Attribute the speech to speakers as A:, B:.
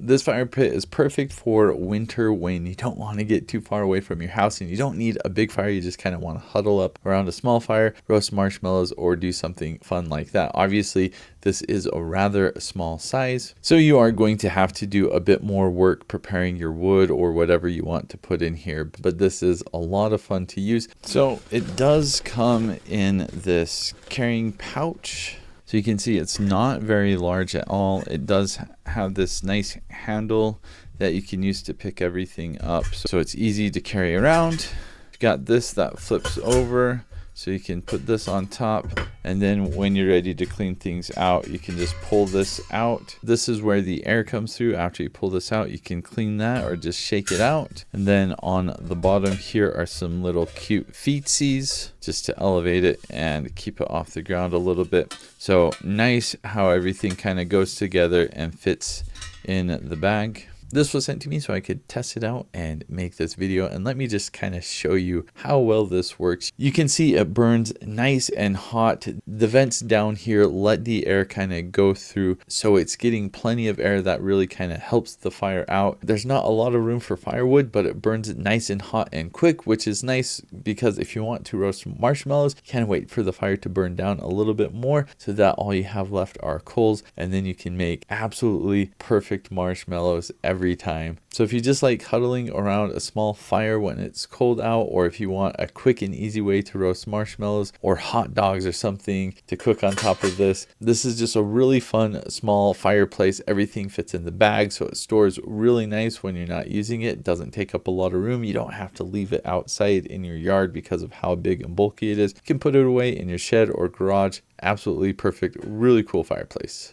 A: This fire pit is perfect for winter when you don't want to get too far away from your house and you don't need a big fire. You just kind of want to huddle up around a small fire, roast marshmallows, or do something fun like that. Obviously, this is a rather small size, so you are going to have to do a bit more work preparing your wood or whatever you want to put in here, but this is a lot of fun to use. So it does come in this carrying pouch. So you can see it's not very large at all. It does have this nice handle that you can use to pick everything up. So it's easy to carry around. You've got this that flips over, so you can put this on top, and then when you're ready to clean things out, you can just pull this out. This is where the air comes through. After you pull this out, you can clean that or just shake it out. And then on the bottom here are some little cute feetsies just to elevate it and keep it off the ground a little bit. So nice how everything kind of goes together and fits in the bag. This was sent to me so I could test it out and make this video, and let me just kind of show you how well this works. You can see it burns nice and hot. The vents down here let the air kind of go through, so it's getting plenty of air that really kind of helps the fire out. There's not a lot of room for firewood, but it burns nice and hot and quick, which is nice because if you want to roast marshmallows, you can wait for the fire to burn down a little bit more so that all you have left are coals, and then you can make absolutely perfect marshmallows every time. So if you just like huddling around a small fire when it's cold out, or if you want a quick and easy way to roast marshmallows or hot dogs or something to cook on top of this, this is just a really fun small fireplace. Everything fits in the bag, so it stores really nice when you're not using it. It doesn't take up a lot of room. You don't have to leave it outside in your yard because of how big and bulky it is. You can put it away in your shed or garage. Absolutely perfect, really cool fireplace.